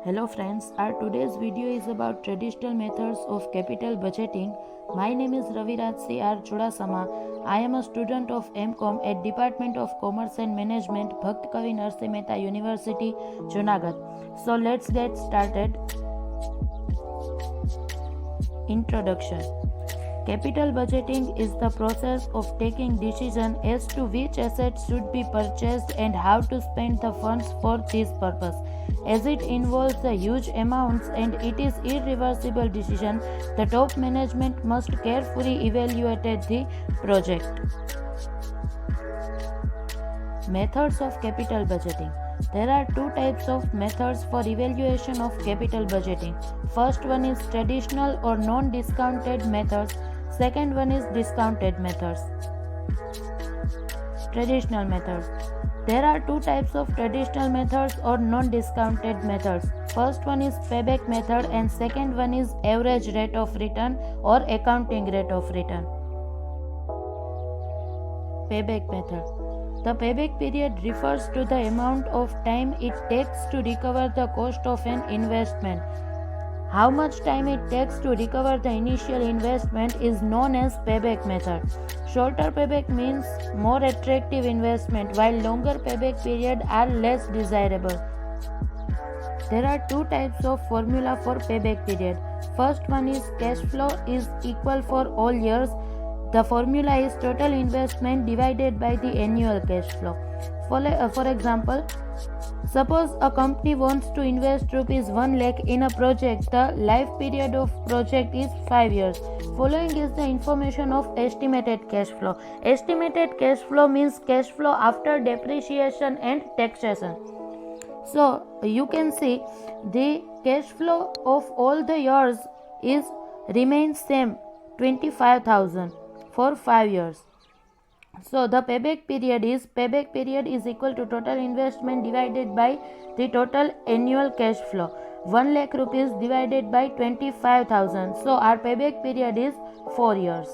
Hello friends, our today's video is about traditional methods of capital budgeting. My name is Raviraj C.R. Chudasama. I am a student of MCOM at Department of Commerce and Management, Bhakt Kavi Narsingh Mehta University, Junagadh. So let's get started. Introduction. Capital budgeting is the process of taking decision as to which assets should be purchased and how to spend the funds for this purpose. As it involves the huge amounts and it is irreversible decision, the top management must carefully evaluate the project. Methods of capital budgeting. There are two types of methods for evaluation of capital budgeting. First one is traditional or non-discounted methods. Second one is discounted methods. Traditional methods. There are two types of traditional methods or non-discounted methods. First one is payback method and second one is average rate of return or accounting rate of return. Payback method. The payback period refers to the amount of time it takes to recover the cost of an investment. How much time it takes to recover the initial investment is known as payback method. Shorter payback means more attractive investment, while longer payback period are less desirable. There are two types of formula for payback period. First one is cash flow is equal for all years. The formula is total investment divided by the annual cash flow. For example, suppose a company wants to invest rupees 1 lakh in a project. The life period of project is 5 years. Following is the information of estimated cash flow. Estimated cash flow means cash flow after depreciation and taxation. So you can see the cash flow of all the years remains same, 25,000 for 5 years. So the payback period is equal to total investment divided by the total annual cash flow. 1 lakh rupees divided by 25,000. So our payback period is 4 years.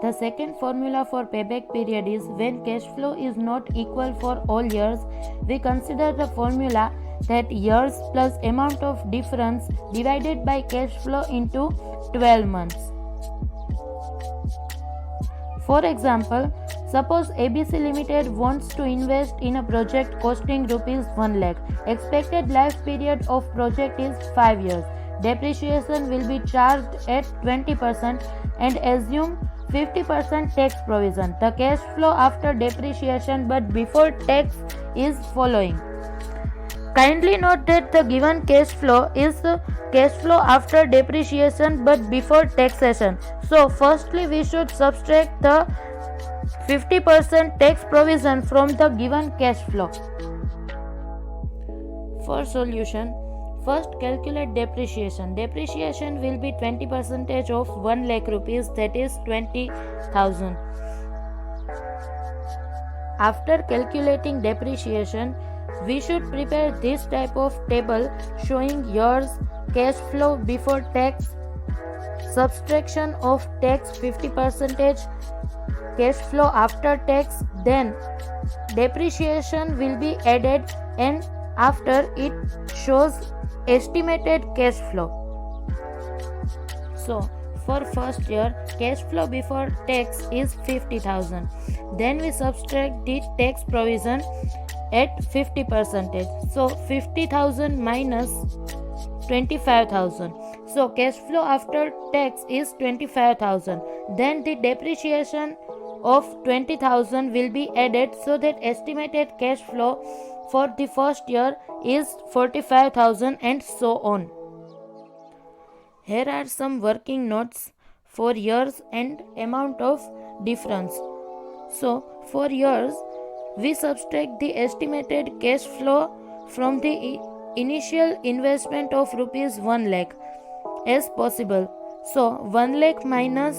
The second formula for payback period is when cash flow is not equal for all years. We consider the formula that years plus amount of difference divided by cash flow into 12 months. For example, suppose ABC Limited wants to invest in a project costing rupees 1 lakh. Expected life period of project is 5 years. Depreciation will be charged at 20% and assume 50% tax provision. The cash flow after depreciation but before tax is following. Kindly note that the given cash flow is cash flow after depreciation but before taxation. So firstly we should subtract the 50% tax provision from the given cash flow. For solution, first calculate depreciation. Depreciation will be 20% of 1 lakh rupees, that is 20,000. After calculating depreciation, we should prepare this type of table showing years, cash flow before tax, subtraction of tax 50%, cash flow after tax, then depreciation will be added and after it shows estimated cash flow. So for first year, cash flow before tax is 50,000. Then we subtract the tax provision at 50%. So 50,000 minus 25,000. So cash flow after tax is 25,000. Then the depreciation of 20,000 will be added so that estimated cash flow for the first year is 45,000 and so on. Here are some working notes for years and amount of difference. So for years, we subtract the estimated cash flow from the initial investment of rupees 1 lakh as possible. So 1 lakh minus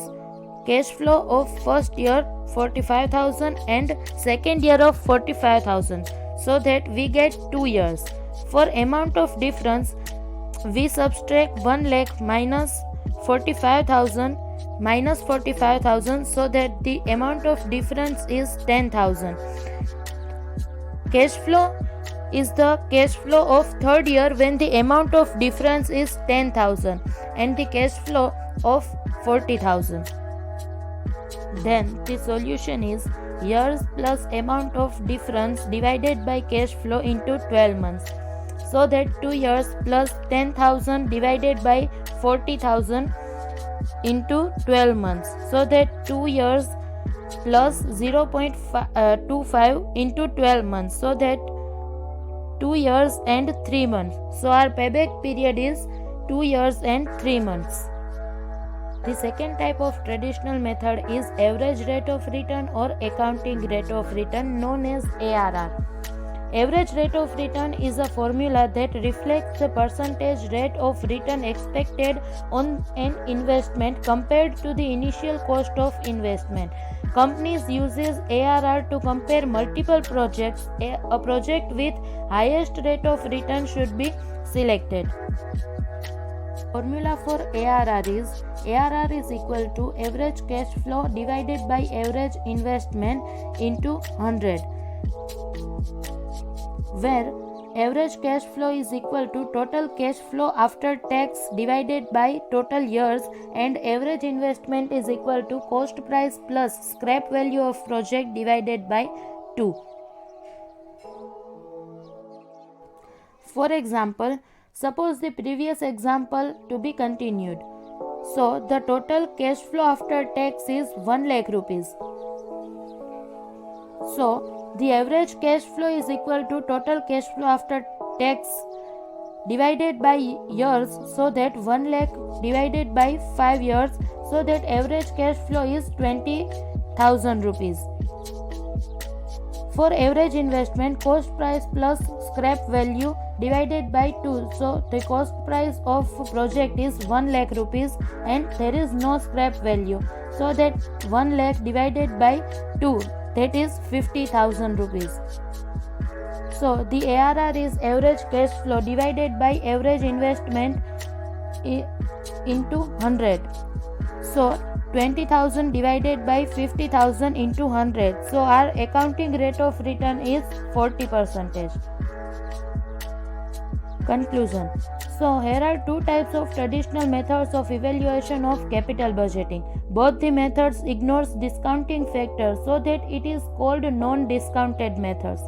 cash flow of first year 45,000 and second year of 45,000, so that we get 2 years. For amount of difference, we subtract 1 lakh minus 45,000 minus 45,000, so that the amount of difference is 10,000. Cash flow is the cash flow of third year when the amount of difference is 10,000 and the cash flow of 40,000. Then the solution is years plus amount of difference divided by cash flow into 12 months. So that 2 years plus 10,000 divided by 40,000 into 12 months. So that 2 years plus 0.25 into 12 months. So that 2 years and 3 months. So our payback period is 2 years and 3 months. The second type of traditional method is average rate of return or accounting rate of return, known as ARR. Average rate of return is a formula that reflects the percentage rate of return expected on an investment compared to the initial cost of investment. Companies uses ARR to compare multiple projects. A project with highest rate of return should be selected. Formula for ARR is equal to average cash flow divided by average investment into 100, where average cash flow is equal to total cash flow after tax divided by total years, and average investment is equal to cost price plus scrap value of project divided by 2. For example, suppose the previous example to be continued. So the total cash flow after tax is 1 lakh rupees. So the average cash flow is equal to total cash flow after tax divided by years. So that 1 lakh divided by 5 years. So that average cash flow is 20,000 rupees. For average investment, cost price plus scrap value divided by 2. So the cost price of project is 1 lakh rupees and there is no scrap value. So that 1 lakh divided by 2, that is 50,000 rupees. So the ARR is average cash flow divided by average investment into 100. So 20,000 divided by 50,000 into 100. So our accounting rate of return is 40%. Conclusion. So here are two types of traditional methods of evaluation of capital budgeting. Both the methods ignores discounting factor, so that it is called non-discounted methods.